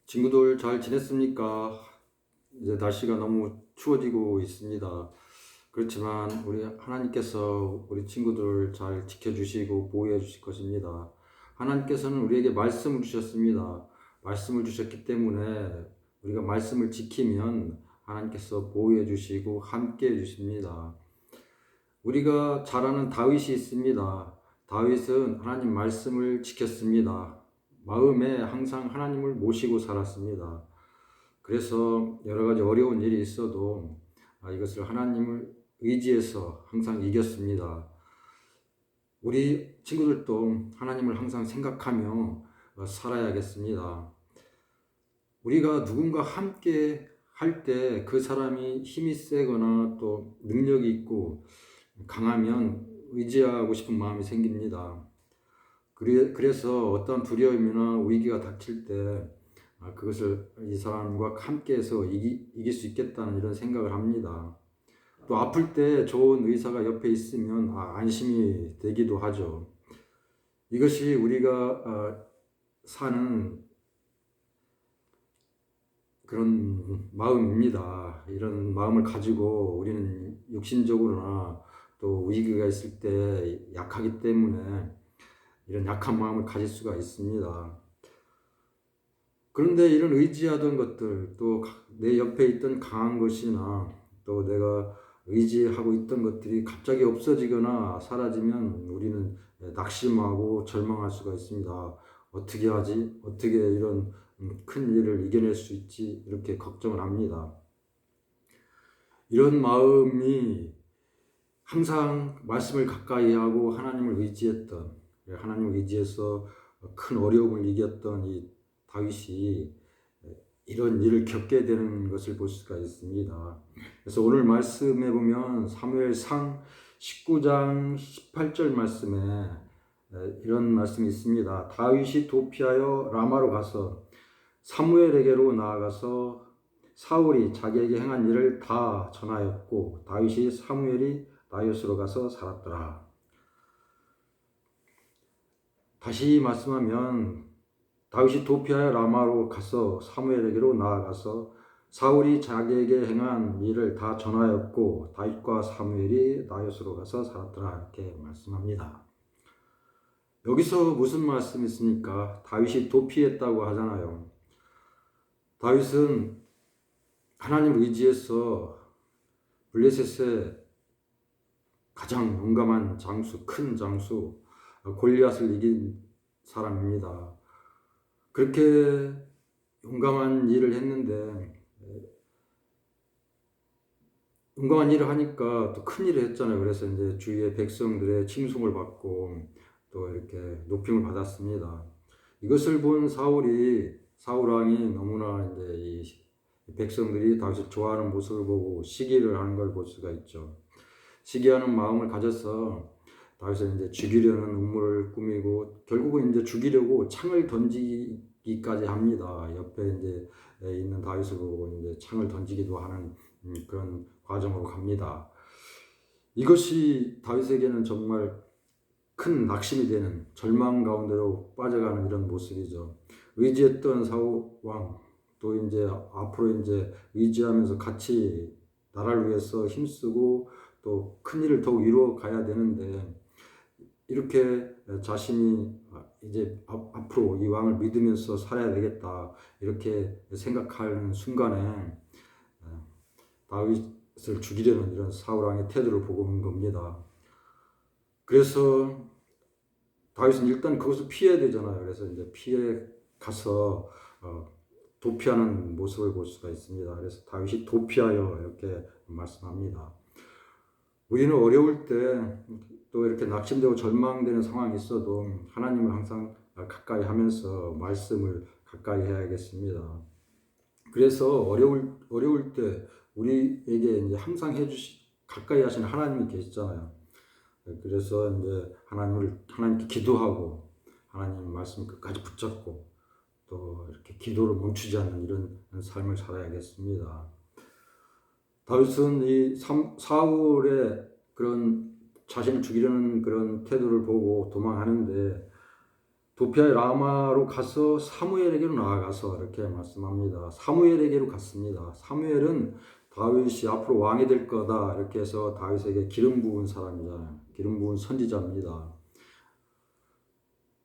친구들 잘 지냈습니까? 이제 날씨가 너무 추워지고 있습니다. 그렇지만 우리 하나님께서 우리 친구들 잘 지켜주시고 보호해 주실 것입니다. 하나님께서는 우리에게 말씀을 주셨습니다. 말씀을 주셨기 때문에 우리가 말씀을 지키면 하나님께서 보호해 주시고 함께 해 주십니다. 우리가 잘 아는 다윗이 있습니다. 다윗은 하나님 말씀을 지켰습니다. 마음에 항상 하나님을 모시고 살았습니다. 그래서 여러 가지 어려운 일이 있어도 이것을 하나님을 의지해서 항상 이겼습니다. 우리 친구들도 하나님을 항상 생각하며 살아야겠습니다. 우리가 누군가 함께 할 때 그 사람이 힘이 세거나 또 능력이 있고 강하면 의지하고 싶은 마음이 생깁니다. 그래서 어떤 두려움이나 위기가 닥칠 때 그것을 이 사람과 함께해서 이길 수 있겠다는 이런 생각을 합니다. 또 아플 때 좋은 의사가 옆에 있으면 안심이 되기도 하죠. 이것이 우리가 사는 그런 마음입니다. 이런 마음을 가지고 우리는 육신적으로나 또 위기가 있을 때 약하기 때문에 이런 약한 마음을 가질 수가 있습니다. 그런데 이런 의지하던 것들, 또 내 옆에 있던 강한 것이나 또 내가 의지하고 있던 것들이 갑자기 없어지거나 사라지면 우리는 낙심하고 절망할 수가 있습니다. 어떻게 하지? 어떻게 이런 큰 일을 이겨낼 수 있지? 이렇게 걱정을 합니다. 이런 마음이 항상 말씀을 가까이 하고 하나님을 의지했던, 하나님을 의지해서 큰 어려움을 이겼던 이 다윗이 이런 일을 겪게 되는 것을 볼 수가 있습니다. 그래서 오늘 말씀에 보면 사무엘상 19장 18절 말씀에 이런 말씀이 있습니다. 다윗이 도피하여 라마로 가서 사무엘에게로 나아가서 사울이 자기에게 행한 일을 다 전하였고 다윗이 사무엘이 나요스로 가서 살았더라. 다시 말씀하면 다윗이 도피하여 라마로 가서 사무엘에게로 나아가서 사울이 자기에게 행한 일을 다 전하였고 다윗과 사무엘이 나요스로 가서 살았더라 이렇게 말씀합니다. 여기서 무슨 말씀이 있습니까? 다윗이 도피했다고 하잖아요. 다윗은 하나님을 의지해서 블레셋의 가장 용감한 장수, 큰 장수 골리앗을 이긴 사람입니다. 그렇게 용감한 일을 했는데 용감한 일을 하니까 또 큰 일을 했잖아요. 그래서 이제 주위의 백성들의 칭송을 받고 또 이렇게 높임을 받았습니다. 이것을 본 사울 왕이 너무나 이제 이 백성들이 다윗을 좋아하는 모습을 보고 시기를 하는 걸 볼 수가 있죠. 시기하는 마음을 가져서 다윗을 이제 죽이려는 음모를 꾸미고 결국은 이제 죽이려고 창을 던지기까지 합니다. 옆에 이제 있는 다윗을 보고 이제 창을 던지기도 하는 그런 과정으로 갑니다. 이것이 다윗에게는 정말 큰 낙심이 되는 절망 가운데로 빠져가는 이런 모습이죠. 의지했던 사울 왕, 또 이제 앞으로 이제 의지하면서 같이 나라를 위해서 힘쓰고 또 큰 일을 더욱 이루어 가야 되는데 이렇게 자신이 이제 앞으로 이 왕을 믿으면서 살아야 되겠다 이렇게 생각하는 순간에 다윗을 죽이려는 이런 사울 왕의 태도를 보고 온 겁니다. 그래서 다윗은 일단 그것을 피해야 되잖아요. 그래서 이제 피해 가서 도피하는 모습을 볼 수가 있습니다. 그래서 다윗이 도피하여 이렇게 말씀합니다. 우리는 어려울 때 또 이렇게 낙심되고 절망되는 상황이 있어도 하나님을 항상 가까이 하면서 말씀을 가까이 해야겠습니다. 그래서 어려울 때 우리에게 이제 항상 가까이 하시는 하나님이 계시잖아요. 그래서 이제 하나님께 기도하고 하나님 말씀 끝까지 붙잡고 또 이렇게 기도를 멈추지 않는 이런 삶을 살아야겠습니다. 다윗은 이 사울의 그런 자신을 죽이려는 그런 태도를 보고 도망하는데 도피아의 라마로 가서 사무엘에게로 나아가서 이렇게 말씀합니다. 사무엘에게로 갔습니다. 사무엘은 다윗이 앞으로 왕이 될 거다 이렇게 해서 다윗에게 기름 부은 사람이잖아요. 기름 부은 선지자입니다.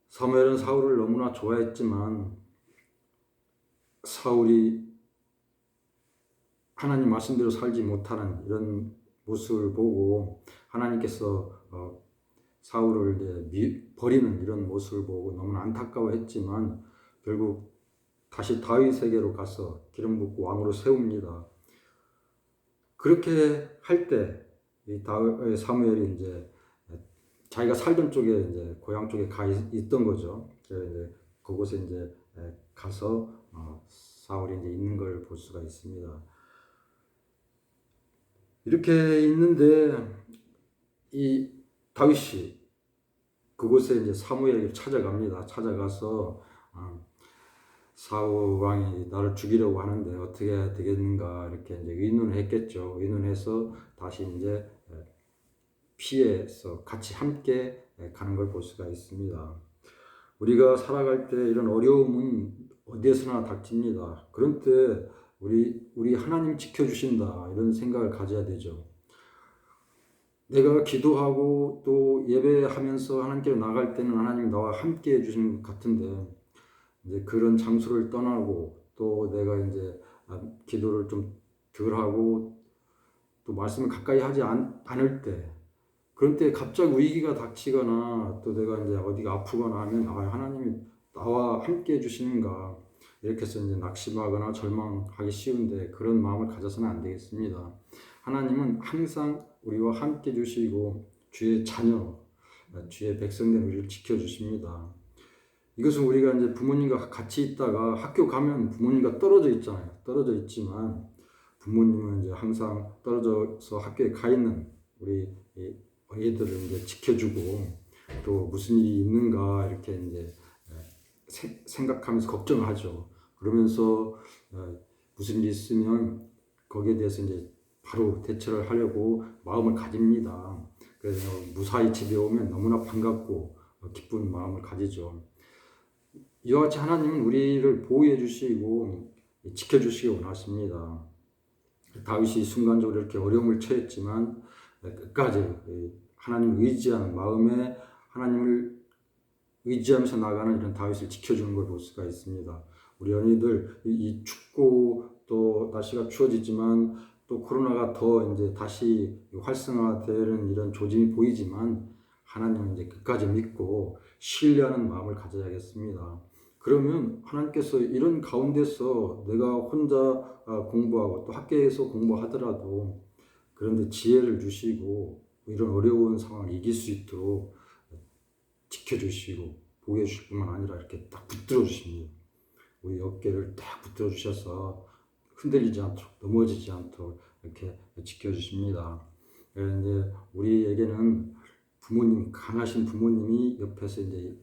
사무엘은 사울을 너무나 좋아했지만 사울이 하나님 말씀대로 살지 못하는 이런 모습을 보고 하나님께서 사울을 이제 버리는 이런 모습을 보고 너무나 안타까워했지만 결국 다시 다윗에게로 가서 기름 붓고 왕으로 세웁니다. 그렇게 할 때 이 사무엘이 이제 자기가 살던 쪽에 이제 고향 쪽에 가 있던 거죠. 이제 그곳에 이제 가서 사울이 이제 있는 걸 볼 수가 있습니다. 이렇게 있는데 이 다윗이 그곳에 이제 사무엘에게 찾아갑니다. 찾아가서 사울 왕이 나를 죽이려고 하는데 어떻게 되겠는가 이렇게 이제 의논을 했겠죠. 의논해서 다시 이제 피해서 같이 함께 가는 걸 볼 수가 있습니다. 우리가 살아갈 때 이런 어려움은 어디에서나 닥칩니다. 그런 때 우리 하나님 지켜주신다 이런 생각을 가져야 되죠. 내가 기도하고 또 예배하면서 하나님께 나갈 때는 하나님이 나와 함께 해주시는 것 같은데 이제 그런 장소를 떠나고 또 내가 이제 기도를 좀 덜 하고 또 말씀을 가까이 하지 않을 때 그런 때 갑자기 위기가 닥치거나 또 내가 이제 어디가 아프거나 하면 하나님이 나와 함께 해주시는가 이렇게 해서 이제 낙심하거나 절망하기 쉬운데 그런 마음을 가져서는 안 되겠습니다. 하나님은 항상 우리와 함께 해주시고 주의 자녀, 주의 백성된 우리를 지켜주십니다. 이것은 우리가 이제 부모님과 같이 있다가 학교 가면 부모님과 떨어져 있잖아요. 떨어져 있지만 부모님은 이제 항상 떨어져서 학교에 가 있는 우리 애들을 이제 지켜주고 또 무슨 일이 있는가 이렇게 이제 생각하면서 걱정하죠. 그러면서 무슨 일이 있으면 거기에 대해서 이제 바로 대처를 하려고 마음을 가집니다. 그래서 무사히 집에 오면 너무나 반갑고 기쁜 마음을 가지죠. 이와 같이 하나님은 우리를 보호해 주시고 지켜 주시기 원하십니다. 다윗이 순간적으로 이렇게 어려움을 처했지만 끝까지 하나님을 의지하는 마음에 하나님을 의지하면서 나가는 이런 다윗을 지켜주는 걸 볼 수가 있습니다. 우리 연희들 이 춥고 또 날씨가 추워지지만 또 코로나가 더 이제 다시 활성화되는 이런 조짐이 보이지만 하나님은 이제 끝까지 믿고 신뢰하는 마음을 가져야겠습니다. 그러면 하나님께서 이런 가운데서 내가 혼자 공부하고 또 학교에서 공부하더라도 그런데 지혜를 주시고 이런 어려운 상황을 이길 수 있도록 지켜주시고 보호해 주실 뿐만 아니라 이렇게 딱 붙들어 주십니다. 우리 어깨를 딱 붙들어 주셔서 흔들리지 않도록 넘어지지 않도록 이렇게 지켜주십니다. 그런데 우리에게는 부모님, 강하신 부모님이 옆에서 이제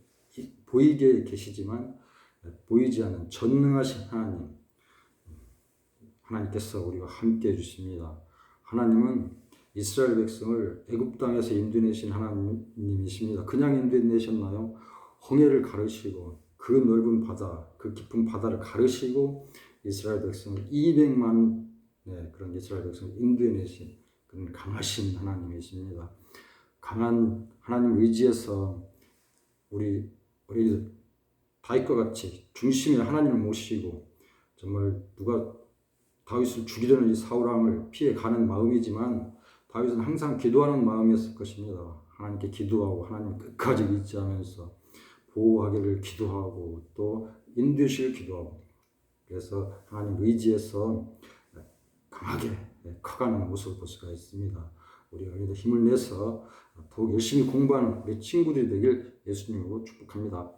보이게 계시지만 보이지 않는 전능하신 하나님께서 우리와 함께 해주십니다. 하나님은 이스라엘 백성을 애굽 땅에서 인도내신 하나님이십니다. 그냥 인도내셨나요? 홍해를 가르시고 그 넓은 바다, 그 깊은 바다를 가르시고 이스라엘 백성을 200만 그런 이스라엘 백성을 인도내신 그런 강하신 하나님이십니다. 강한 하나님 의지에서 우리 다윗과 같이 중심에 하나님을 모시고 정말 누가 다윗을 죽이려는 이 사울 왕을 피해 가는 마음이지만 다윗은 항상 기도하는 마음이었을 것입니다. 하나님께 기도하고 하나님 끝까지 의지하면서 보호하기를 기도하고 또 인도시를 기도하고 그래서 하나님 의지에서 강하게 커가는 모습을 볼 수가 있습니다. 우리 어린이들 힘을 내서 더욱 열심히 공부하는 우리 친구들이 되길 예수님으로 축복합니다.